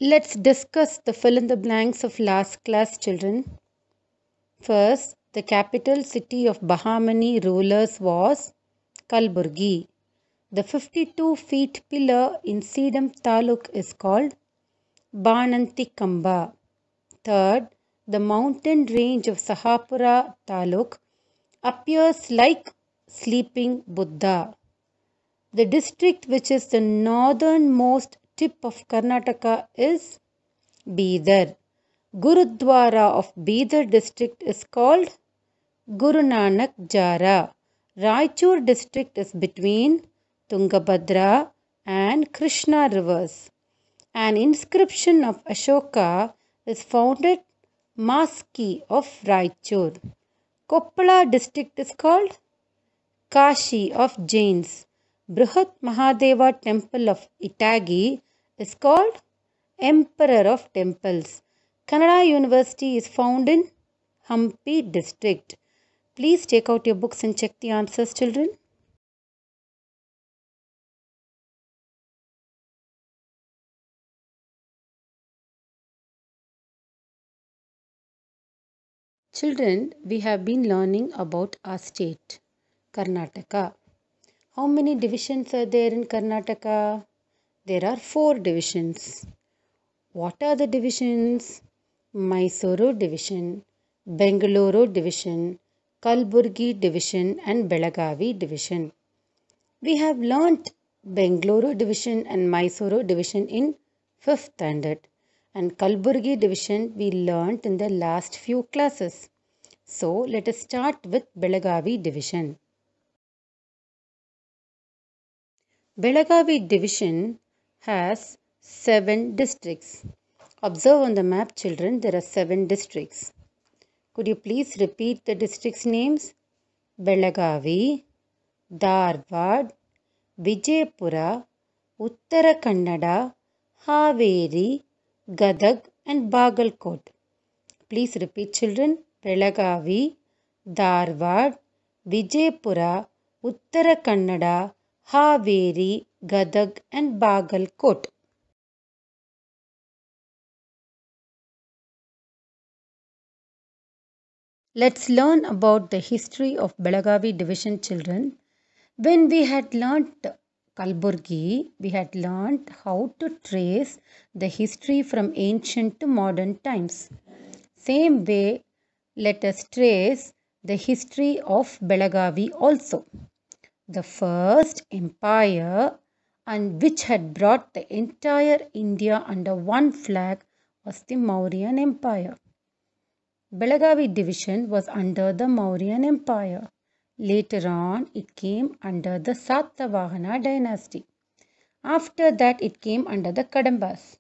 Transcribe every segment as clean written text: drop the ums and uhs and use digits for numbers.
Let's discuss the fill in the blanks of last class, children. First, the capital city of Bahmani rulers was Kalburgi. The 52 feet pillar in Sedam Taluk is called Banantikamba. Third, the mountain range of Sahapura Taluk appears like sleeping Buddha. The district which is the northernmost tip of Karnataka is Bidar. Gurudwara of Bidar district is called Guru Nanak Jara. Raichur district is between Tungabhadra and Krishna rivers. An inscription of Ashoka is found at Maski of Raichur. Koppala district is called Kashi of Jains. Brihat Mahadeva temple of Itagi is called Emperor of Temples. Kannada University is found in Hampi district. Please take out your books and check the answers, children. Children, we have been learning about our state, Karnataka. How many divisions are there in Karnataka? There are 4 divisions. What are the divisions? Mysuru division, Bengaluru division, Kalburgi division and Belagavi division. We have learnt Bengaluru division and Mysuru division in 5th standard, and Kalburgi division we learnt in the last few classes. So let us start with Belagavi division. Belagavi division has 7 districts. Observe on the map, children, there are 7 districts. Could you please repeat the districts' names? Belagavi, Dharwad, Vijaypura, Uttara Kannada, Haveri, Gadag and Bagalkot. Please repeat, children. Belagavi, Dharwad, Vijaypura, Uttara Kannada, Haveri, Gadag and Bagalkot. Let's learn about the history of Belagavi division, children. When we had learnt Kalburgi, we had learnt how to trace the history from ancient to modern times. Same way, let us trace the history of Belagavi also. The first empire and which had brought the entire India under one flag was the Mauryan Empire. Belagavi division was under the Mauryan Empire. Later on, it came under the Satavahana dynasty. After that, it came under the Kadambas.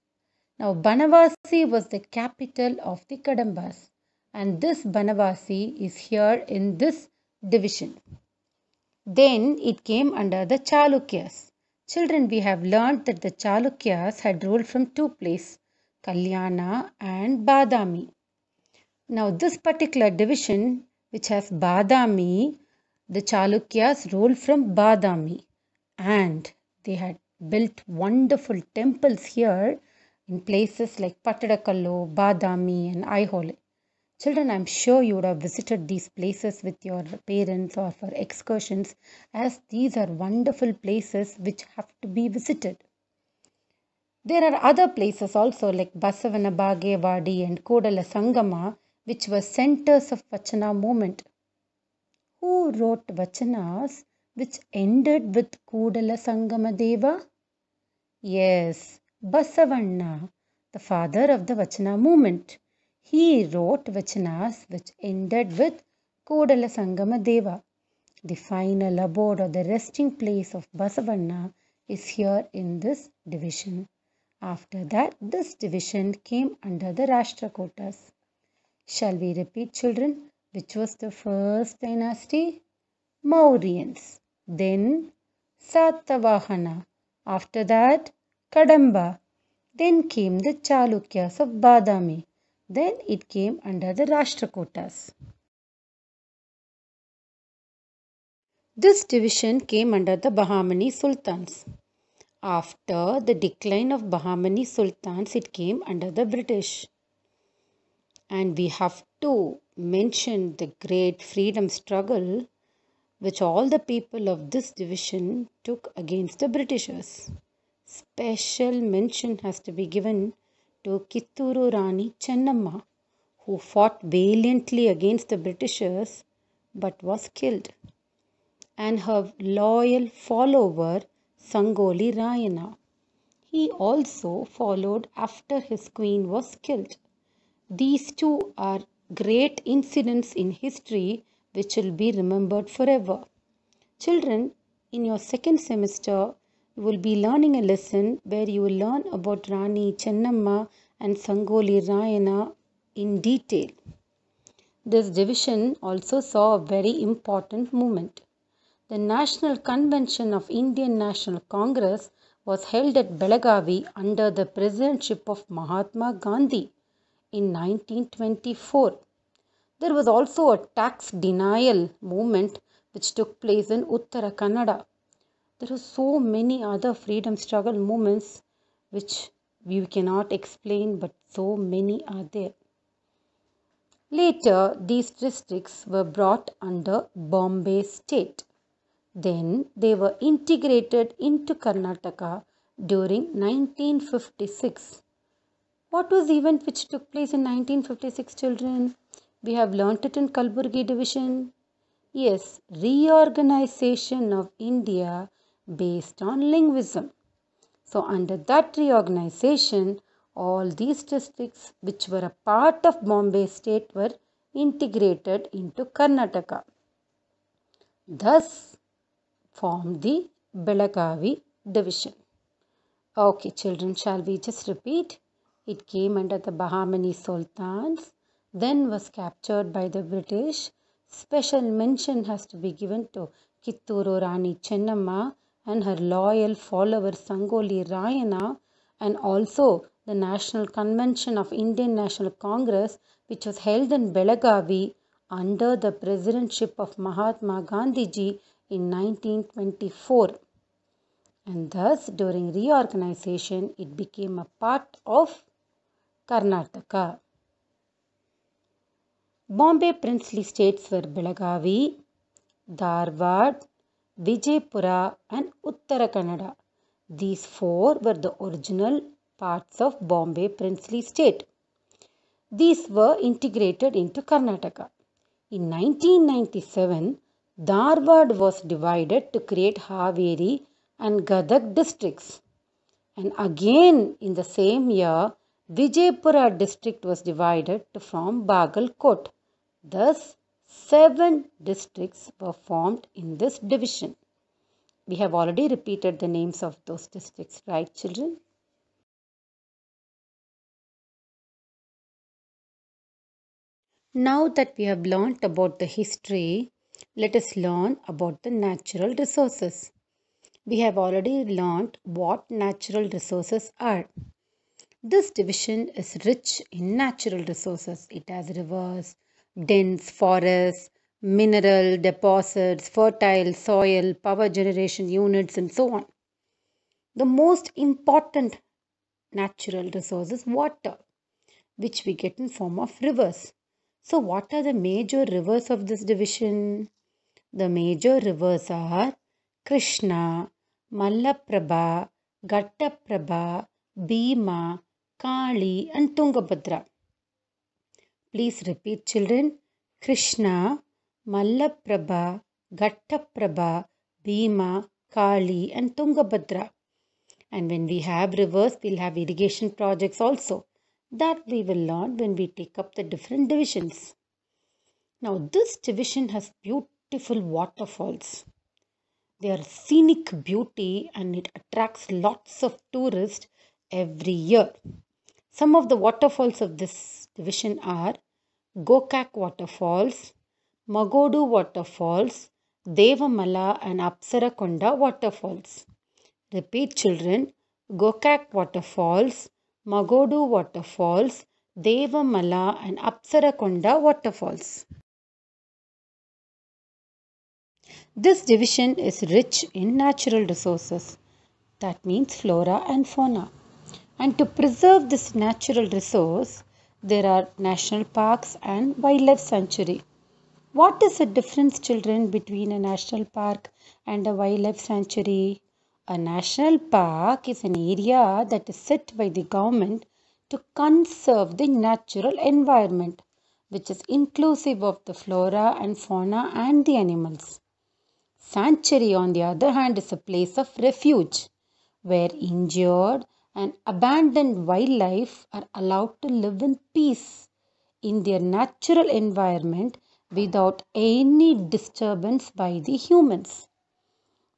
Now, Banavasi was the capital of the Kadambas, and this Banavasi is here in this division. Then it came under the Chalukyas. Children, we have learnt that the Chalukyas had ruled from 2 places, Kalyana and Badami. Now, this particular division, which has Badami, the Chalukyas ruled from Badami, and they had built wonderful temples here in places like Pattadakallu, Badami, and Aihole. Children, I'm sure you would have visited these places with your parents or for excursions, as these are wonderful places which have to be visited. There are other places also like Basavana Bagewadi and Kodala Sangama, which were centers of Vachana movement. Who wrote Vachanas which ended with Kodala Sangama Deva? Yes, Basavanna, the father of the Vachana movement. He wrote Vachanas which ended with Kodala Sangama Deva. The final abode or the resting place of Basavanna is here in this division. After that, this division came under the Rashtrakutas. Shall we repeat, children? Which was the first dynasty? Mauryans. Then Satavahana. After that, Kadamba. Then came the Chalukyas of Badami. Then it came under the Rashtrakutas. This division came under the Bahmani Sultans. After the decline of Bahmani sultans, it came under the British. And we have to mention the great freedom struggle which all the people of this division took against the Britishers. Special mention has to be given to Kitturu Rani Chennamma, who fought valiantly against the Britishers but was killed, and her loyal follower Sangoli Rayana. He also followed after his queen was killed. These two are great incidents in history which will be remembered forever. Children, in your second semester, you will be learning a lesson where you will learn about Rani Chennamma and Sangoli Rayana in detail. This division also saw a very important movement. The National Convention of Indian National Congress was held at Belagavi under the presidentship of Mahatma Gandhi in 1924. There was also a tax denial movement which took place in Uttara Kannada. There are so many other freedom struggle movements which we cannot explain, but so many are there. Later, these districts were brought under Bombay state. Then they were integrated into Karnataka during 1956. What was the event which took place in 1956, children? We have learnt it in Kalburgi division. Yes, reorganization of India based on linguism. So under that reorganization, all these districts which were a part of Bombay state were integrated into Karnataka. Thus formed the Belagavi division. Okay, children, shall we just repeat? It came under the Bahmani sultans, then was captured by the British. Special mention has to be given to Kitturu Rani Chennamma and her loyal follower Sangoli Rayana, and also the National Convention of Indian National Congress, which was held in Belagavi under the presidentship of Mahatma Gandhiji in 1924. And thus, during reorganization, it became a part of Karnataka. Bombay princely states were Belagavi, Dharwad, Vijaypura and Uttara Kannada. These four were the original parts of Bombay princely state. These were integrated into Karnataka. In 1997, Dharwad was divided to create Haveri and Gadag districts. And again in the same year, Vijaypura district was divided to form Bagalkot. Thus, 7 districts were formed in this division. We have already repeated the names of those districts, right, children? Now that we have learnt about the history, let us learn about the natural resources. We have already learnt what natural resources are. This division is rich in natural resources. It has rivers, dense forests, mineral deposits, fertile soil, power generation units, and so on. The most important natural resource is water, which we get in form of rivers. So what are the major rivers of this division? The major rivers are Krishna, Malaprabha, Ghattaprabha, Bhima, Kali and Tungabhadra. Please repeat, children. Krishna, Malaprabha, Ghattaprabha, Bhima, Kali and Tungabhadra. And when we have rivers, we'll have irrigation projects also. That we will learn when we take up the different divisions. Now this division has beautiful waterfalls. They are scenic beauty and it attracts lots of tourists every year. Some of the waterfalls of this division are Gokak Waterfalls, Magodu Waterfalls, Devamala and Apsarakonda Waterfalls. Repeat, children. Gokak Waterfalls, Magodu Waterfalls, Devamala and Apsarakonda Waterfalls. This division is rich in natural resources. That means flora and fauna. And to preserve this natural resource, there are national parks and wildlife sanctuary. What is the difference, children, between a national park and a wildlife sanctuary? A national park is an area that is set by the government to conserve the natural environment, which is inclusive of the flora and fauna and the animals. Sanctuary, on the other hand, is a place of refuge where injured and abandoned wildlife are allowed to live in peace in their natural environment without any disturbance by the humans.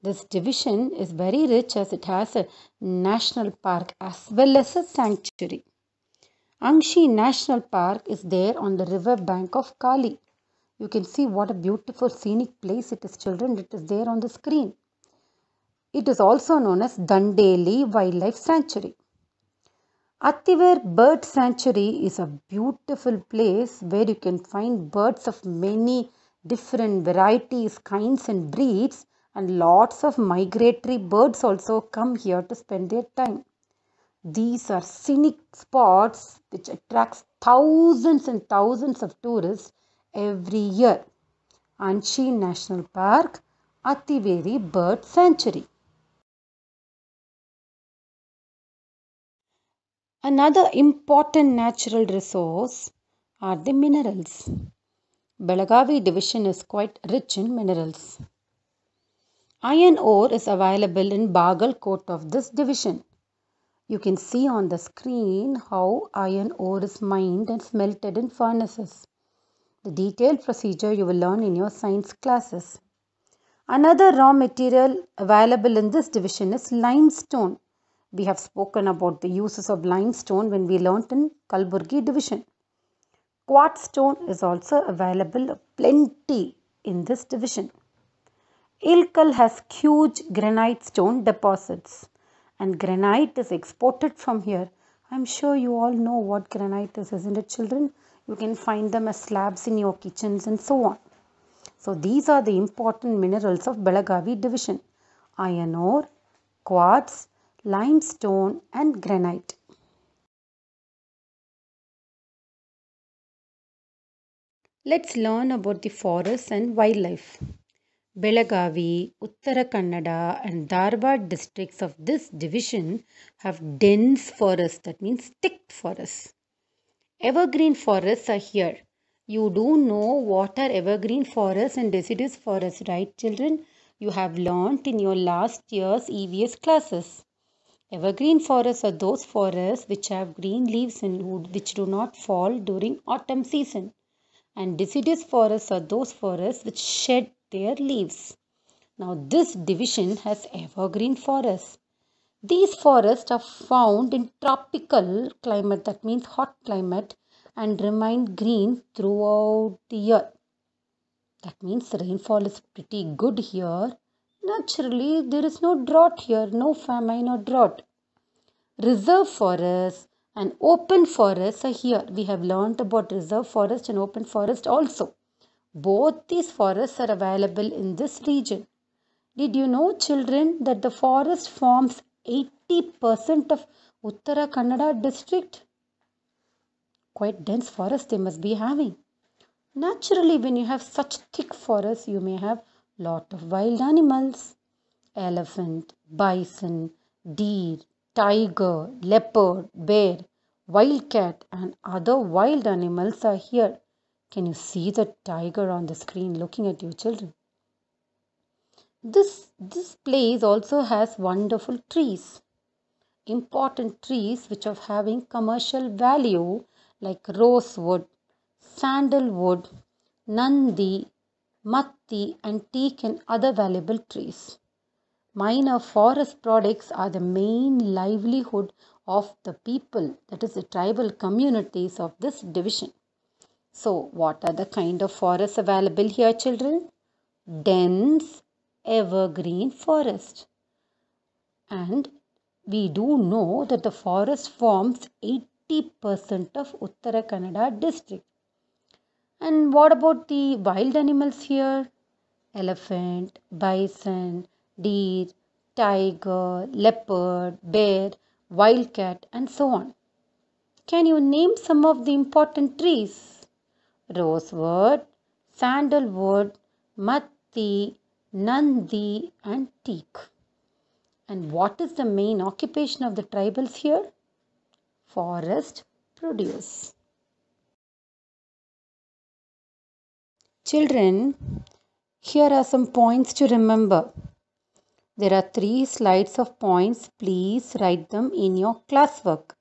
This division is very rich as it has a national park as well as a sanctuary. Angshi National Park is there on the river bank of Kali. You can see what a beautiful scenic place it is, children. It is there on the screen. It is also known as Dandeli Wildlife Sanctuary. Attiver Bird Sanctuary is a beautiful place where you can find birds of many different varieties, kinds and breeds, and lots of migratory birds also come here to spend their time. These are scenic spots which attracts thousands and thousands of tourists every year. Anshi National Park, Attiveri Bird Sanctuary. Another important natural resource are the minerals. Belagavi division is quite rich in minerals. Iron ore is available in Bagalkot of this division. You can see on the screen how iron ore is mined and smelted in furnaces. The detailed procedure you will learn in your science classes. Another raw material available in this division is limestone. We have spoken about the uses of limestone when we learnt in Kalburgi division. Quartz stone is also available plenty in this division. Ilkal has huge granite stone deposits and granite is exported from here. I'm sure you all know what granite is, isn't it, children? You can find them as slabs in your kitchens and so on. So these are the important minerals of Belagavi division: iron ore, quartz, limestone and granite. Let's learn about the forests and wildlife. Belagavi, Uttara Kannada and Dharwad districts of this division have dense forests, that means thick forests. Evergreen forests are here. You do know what are evergreen forests and deciduous forests, right, children? You have learnt in your last year's EVS classes. Evergreen forests are those forests which have green leaves and which do not fall during autumn season. And deciduous forests are those forests which shed their leaves. Now this division has evergreen forests. These forests are found in tropical climate, that means hot climate, and remain green throughout the year. That means the rainfall is pretty good here. Naturally, there is no drought here, no famine or drought. Reserve forests and open forests are here. We have learnt about reserve forest and open forest also. Both these forests are available in this region. Did you know, children, that the forest forms 80% of Uttara Kannada district? Quite dense forest they must be having. Naturally, when you have such thick forests, you may have lot of wild animals. Elephant, bison, deer, tiger, leopard, bear, wildcat and other wild animals are here. Can you see the tiger on the screen looking at you, children? This place also has wonderful trees. Important trees which are having commercial value like rosewood, sandalwood, nandi, matti and teak and other valuable trees. Minor forest products are the main livelihood of the people, that is the tribal communities of this division. So what are the kind of forests available here, children? Dense evergreen forest. And we do know that the forest forms 80% of Uttara Kannada district. And what about the wild animals here? Elephant, bison, deer, tiger, leopard, bear, wildcat, and so on. Can you name some of the important trees? Rosewood, sandalwood, matti, nandi, and teak. And what is the main occupation of the tribals here? Forest produce. Children, here are some points to remember. There are 3 slides of points. Please write them in your classwork.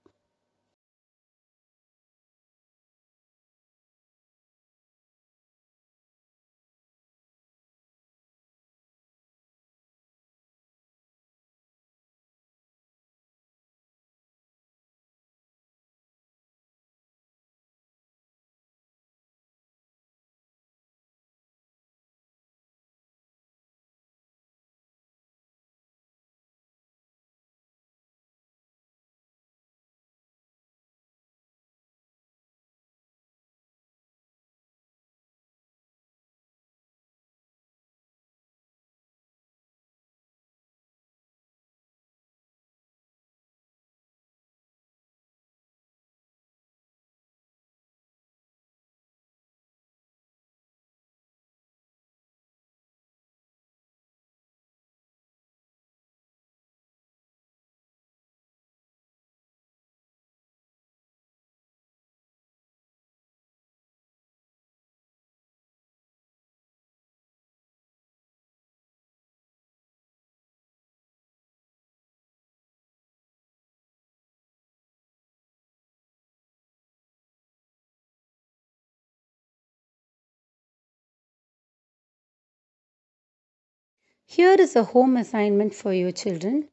Here is a home assignment for you children.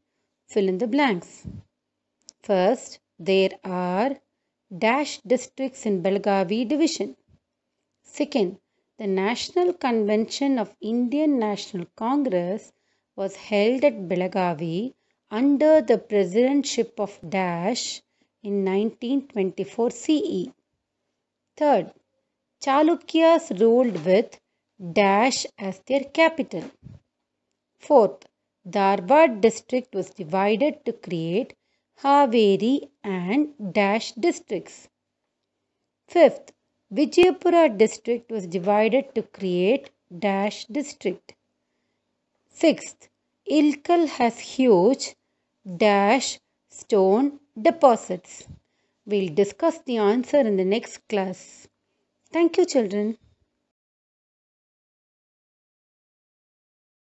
Fill in the blanks. First, there are dash districts in Belagavi division. Second, the National Convention of Indian National Congress was held at Belagavi under the presidentship of Dash in 1924 CE. Third, Chalukyas ruled with Dash as their capital. Fourth, Dharwad district was divided to create Haveri and Dash districts. Fifth, Vijayapura district was divided to create Dash district. Sixth, Ilkal has huge Dash stone deposits. We'll discuss the answer in the next class. Thank you, children.